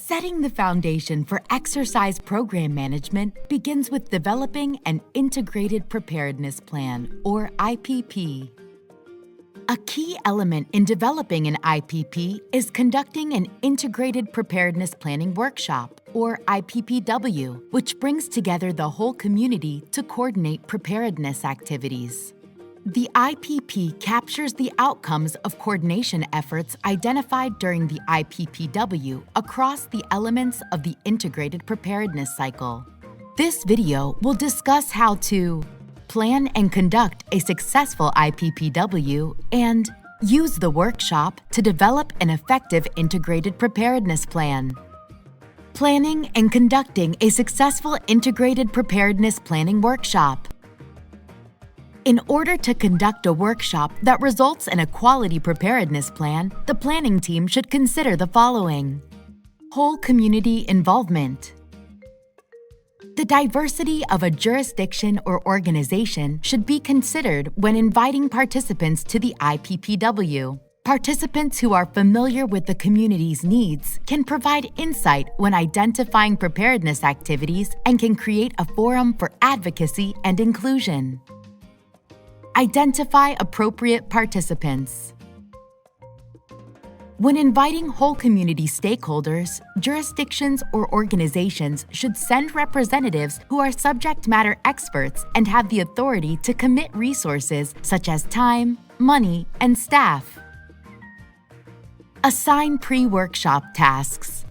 Setting the foundation for exercise program management begins with developing an Integrated Preparedness Plan, or IPP. A key element in developing an IPP is conducting an Integrated Preparedness Planning Workshop, or IPPW, which brings together the whole community to coordinate preparedness activities. The IPP captures the outcomes of coordination efforts identified during the IPPW across the elements of the Integrated Preparedness Cycle. This video will discuss how to plan and conduct a successful IPPW and use the workshop to develop an effective Integrated Preparedness Plan. Planning and conducting a successful Integrated Preparedness Planning Workshop. In order to conduct a workshop that results in a quality preparedness plan, the planning team should consider the following: whole community involvement. The diversity of a jurisdiction or organization should be considered when inviting participants to the IPPW. Participants who are familiar with the community's needs can provide insight when identifying preparedness activities and can create a forum for advocacy and inclusion. Identify appropriate participants. When inviting whole community stakeholders, jurisdictions or organizations should send representatives who are subject matter experts and have the authority to commit resources such as time, money, and staff. Assign pre-workshop tasks.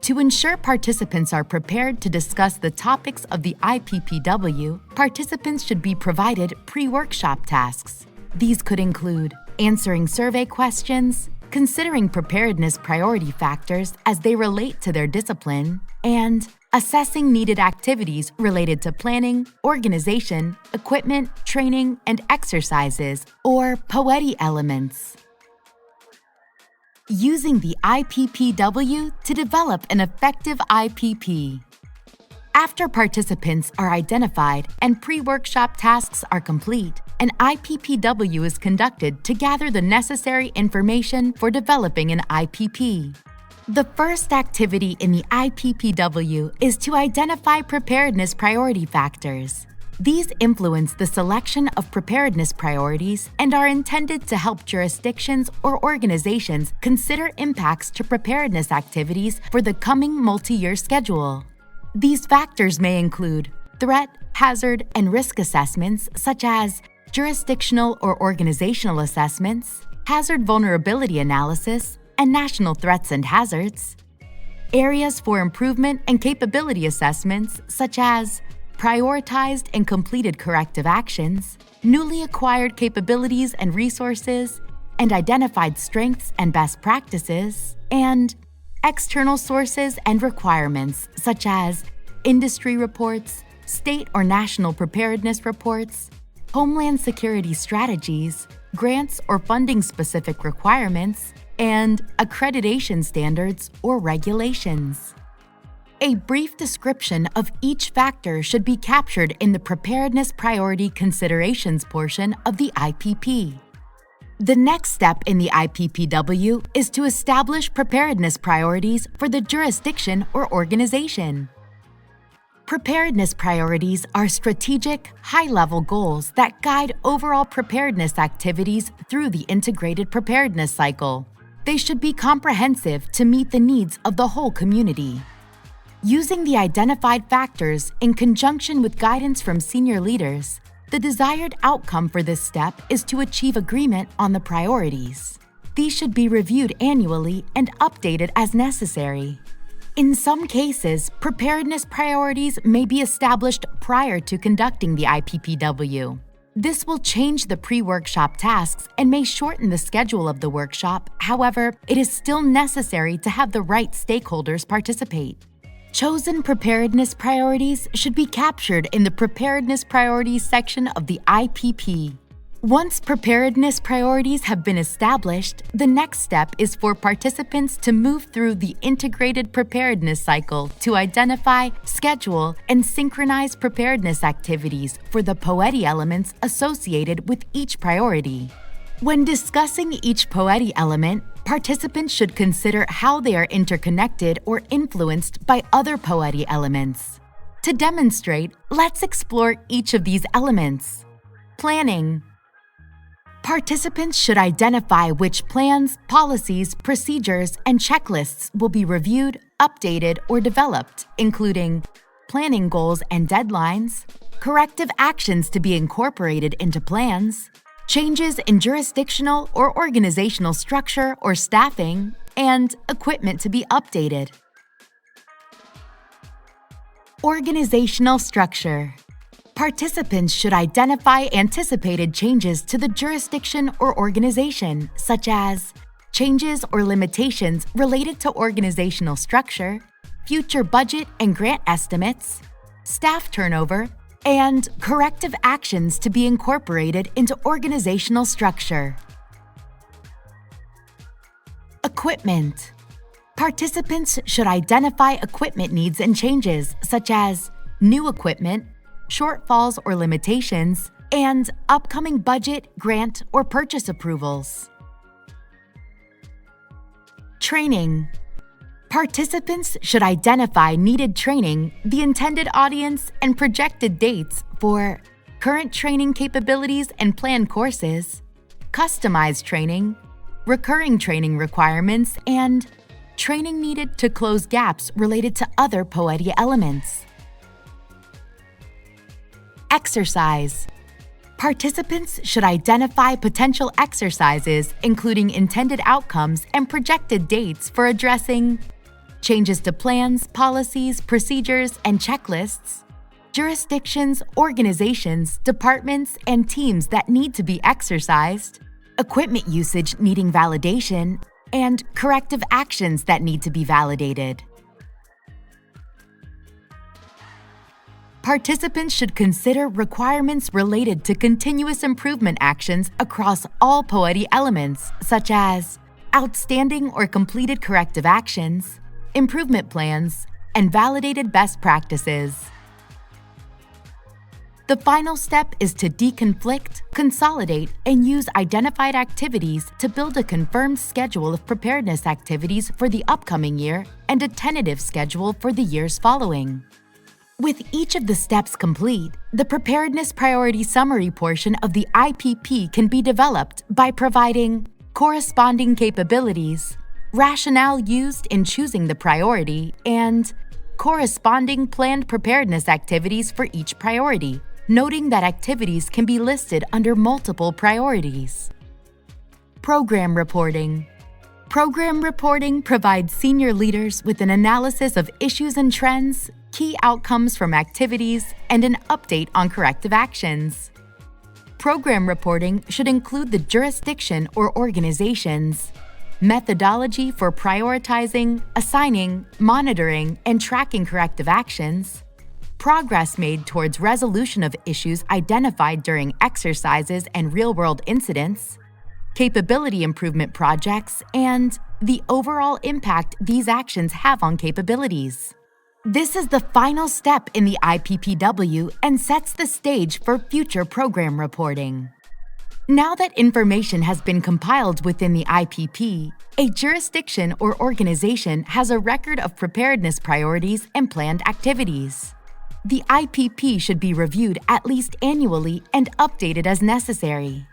To ensure participants are prepared to discuss the topics of the IPPW, participants should be provided pre-workshop tasks. These could include answering survey questions, considering preparedness priority factors as they relate to their discipline, and assessing needed activities related to planning, organization, equipment, training, and exercises, or POETI elements. Using the IPPW to develop an effective IPP. After participants are identified and pre-workshop tasks are complete, an IPPW is conducted to gather the necessary information for developing an IPP. The first activity in the IPPW is to identify preparedness priority factors. These influence the selection of preparedness priorities and are intended to help jurisdictions or organizations consider impacts to preparedness activities for the coming multi-year schedule. These factors may include threat, hazard, and risk assessments such as jurisdictional or organizational assessments, hazard vulnerability analysis, and national threats and hazards, areas for improvement and capability assessments such as prioritized and completed corrective actions, newly acquired capabilities and resources, and identified strengths and best practices, and external sources and requirements such as industry reports, state or national preparedness reports, homeland security strategies, grants or funding-specific requirements, and accreditation standards or regulations. A brief description of each factor should be captured in the Preparedness Priority Considerations portion of the IPP. The next step in the IPPW is to establish preparedness priorities for the jurisdiction or organization. Preparedness priorities are strategic, high-level goals that guide overall preparedness activities through the Integrated Preparedness Cycle. They should be comprehensive to meet the needs of the whole community. Using the identified factors in conjunction with guidance from senior leaders, the desired outcome for this step is to achieve agreement on the priorities. These should be reviewed annually and updated as necessary. In some cases, preparedness priorities may be established prior to conducting the IPPW. This will change the pre-workshop tasks and may shorten the schedule of the workshop. However, it is still necessary to have the right stakeholders participate. Chosen preparedness priorities should be captured in the Preparedness Priorities section of the IPP. Once preparedness priorities have been established, the next step is for participants to move through the Integrated Preparedness Cycle to identify, schedule, and synchronize preparedness activities for the POETI elements associated with each priority. When discussing each POETI element, Participants should consider how they are interconnected or influenced by other POETI elements. To demonstrate, let's explore each of these elements. Planning. Participants should identify which plans, policies, procedures, and checklists will be reviewed, updated, or developed, including planning goals and deadlines, corrective actions to be incorporated into plans, changes in jurisdictional or organizational structure or staffing, and equipment to be updated. Organizational structure. Participants should identify anticipated changes to the jurisdiction or organization, such as changes or limitations related to organizational structure, future budget and grant estimates, staff turnover, and corrective actions to be incorporated into organizational structure. Equipment. Participants should identify equipment needs and changes, such as new equipment, shortfalls or limitations, and upcoming budget, grant, or purchase approvals. Training. Participants should identify needed training, the intended audience, and projected dates for current training capabilities and planned courses, customized training, recurring training requirements, and training needed to close gaps related to other POETI elements. Exercise. Participants should identify potential exercises, including intended outcomes and projected dates for addressing changes to plans, policies, procedures, and checklists, jurisdictions, organizations, departments, and teams that need to be exercised, equipment usage needing validation, and corrective actions that need to be validated. Participants should consider requirements related to continuous improvement actions across all POETI elements, such as outstanding or completed corrective actions, improvement plans, and validated best practices. The final step is to deconflict, consolidate, and use identified activities to build a confirmed schedule of preparedness activities for the upcoming year and a tentative schedule for the years following. With each of the steps complete, the Preparedness Priority Summary portion of the IPP can be developed by providing corresponding capabilities, rationale used in choosing the priority, and corresponding planned preparedness activities for each priority, noting that activities can be listed under multiple priorities. Program reporting. Program reporting provides senior leaders with an analysis of issues and trends, key outcomes from activities, and an update on corrective actions. Program reporting should include the jurisdiction or organizations, methodology for prioritizing, assigning, monitoring, and tracking corrective actions, progress made towards resolution of issues identified during exercises and real-world incidents, capability improvement projects, and the overall impact these actions have on capabilities. This is the final step in the IPPW and sets the stage for future program reporting. Now that information has been compiled within the IPP, a jurisdiction or organization has a record of preparedness priorities and planned activities. The IPP should be reviewed at least annually and updated as necessary.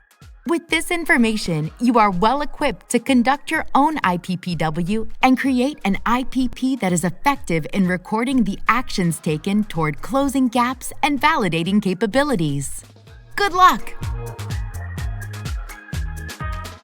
With this information, you are well equipped to conduct your own IPPW and create an IPP that is effective in recording the actions taken toward closing gaps and validating capabilities. Good luck!